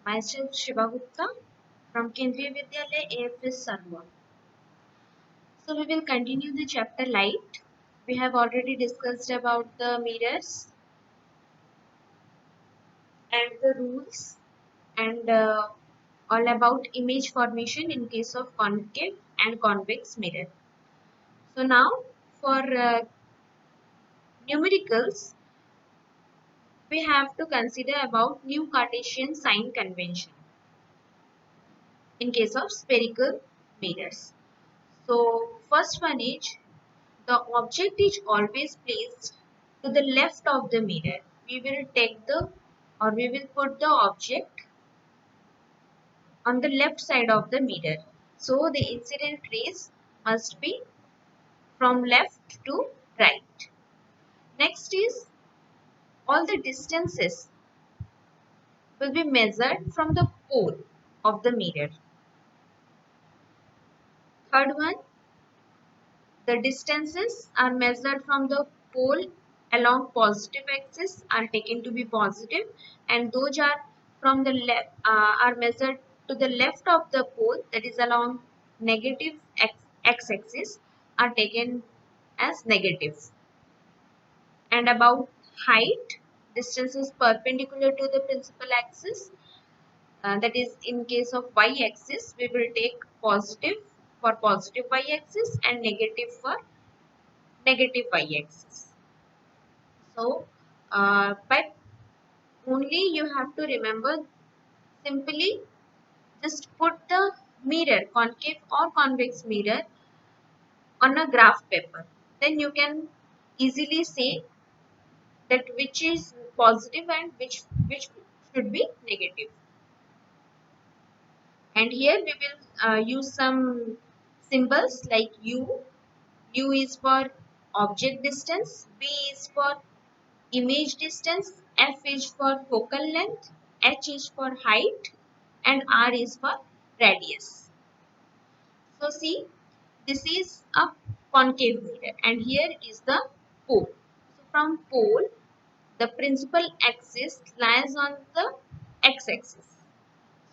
Myself Shiva Gupta from Kendriya Vidyalaya AFS Sarwa. So we will continue the chapter light. We have already discussed about the mirrors and the rules and all about image formation in case of concave and convex mirror. So now for numericals, we have to consider about new Cartesian sign convention in case of spherical mirrors. So first one is the object is always placed to the left of the mirror. We will take the or we will put the object on the left side of the mirror. So the incident rays must be from left to right. Next is all the distances will be measured from the pole of the mirror. Third one, the distances are measured from the pole along positive axis are taken to be positive, and those are from the left are measured to the left of the pole, that is along negative x-axis, are taken as negative. And about height, distance is perpendicular to the principal axis, that is in case of y-axis we will take positive for positive y-axis and negative for negative y-axis. So, but only you have to remember, simply just put the mirror, concave or convex mirror, on a graph paper. Then you can easily say that which is positive and which should be negative. And here we will use some symbols like U. U is for object distance, V is for image distance, F is for focal length, H is for height, and R is for radius. So see, this is a concave mirror and here is the pole. So from pole, the principal axis lies on the x-axis.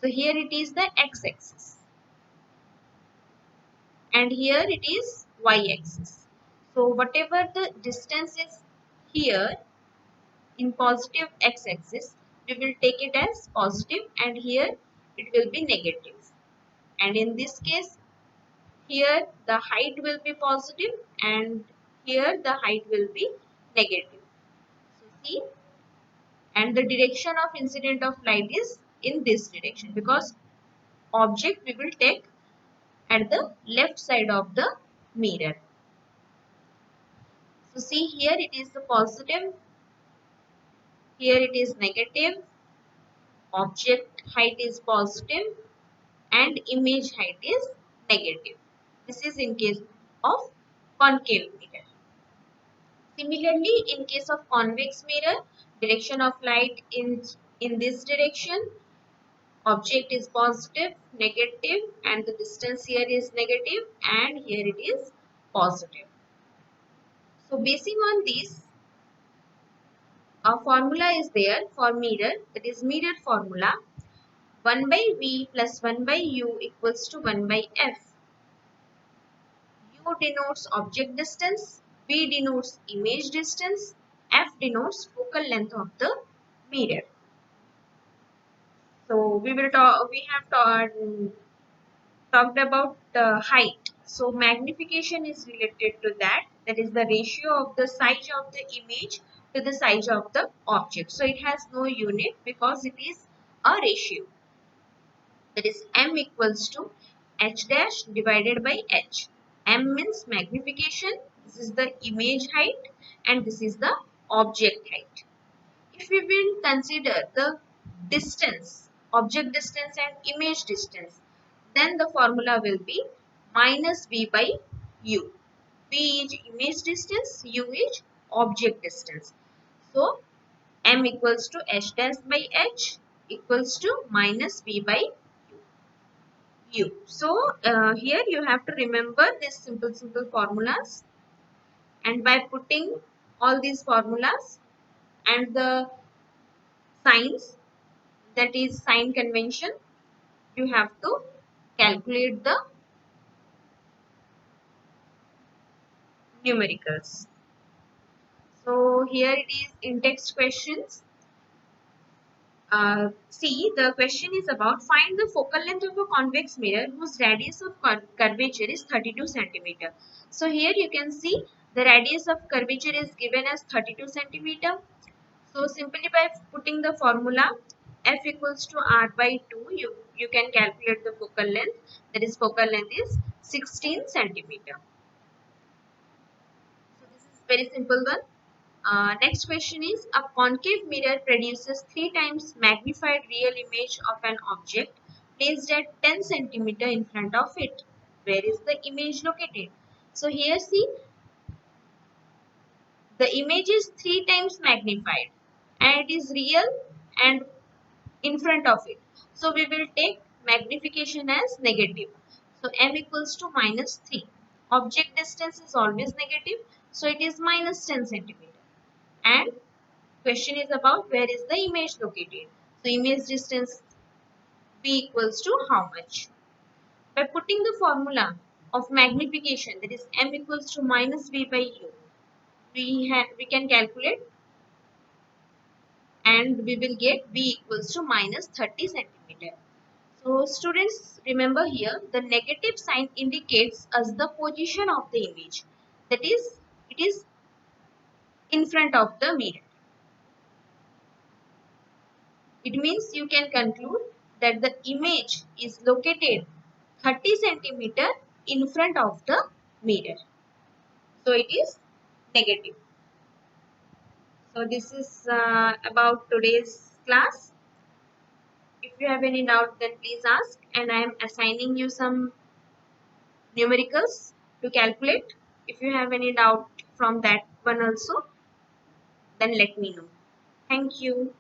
So here it is the x-axis and here it is y-axis. So whatever the distance is here in positive x-axis, we will take it as positive and here it will be negative. And in this case, here the height will be positive and here the height will be negative. So see, and the direction of incident of light is in this direction because object we will take at the left side of the mirror. So see, here it is the positive, here it is negative, object height is positive and image height is negative. This is in case of concave mirror. Similarly, in case of convex mirror, direction of light in this direction, object is positive, negative, and the distance here is negative and here it is positive. So basing on this, a formula is there for mirror, that is mirror formula. 1 by V plus 1 by U equals to 1 by F. U denotes object distance, V denotes image distance, F denotes focal length of the mirror. So we will talk. We have talked about the height. So magnification is related to that. That is the ratio of the size of the image to the size of the object. So it has no unit because it is a ratio. That is m equals to h dash divided by h. M means magnification. This is the image height and this is the object height. If we will consider the distance, object distance and image distance, then the formula will be minus V by U. V is image distance, U is object distance. So, M equals to H dash by H equals to minus V by U. So, here you have to remember these simple formulas, and by putting all these formulas and the signs, that is sign convention, you have to calculate the numericals. So here it is in text questions. See, the question is about find the focal length of a convex mirror whose radius of curvature is 32 centimeter. So here you can see the radius of curvature is given as 32 centimeter. So simply by putting the formula f equals to r by 2, you can calculate the focal length. That is focal length is 16 centimeter. So this is very simple one. Next question is a concave mirror produces 3 times magnified real image of an object placed at 10 centimeter in front of it. Where is the image located? So here see, the image is 3 times magnified and it is real and in front of it. So we will take magnification as negative. So m equals to minus 3. Object distance is always negative. So it is minus 10 centimeter. And question is about where is the image located. So image distance b equals to how much? By putting the formula of magnification, that is m equals to minus v by u, we can calculate and we will get b equals to minus 30 centimeter. So students, remember here the negative sign indicates us the position of the image. That is, it is in front of the mirror. It means you can conclude that the image is located 30 centimeter in front of the mirror. So it is negative. So this is about today's class. If you have any doubt, then please ask, and I am assigning you some numericals to calculate. If you have any doubt from that one also, then let me know. Thank you.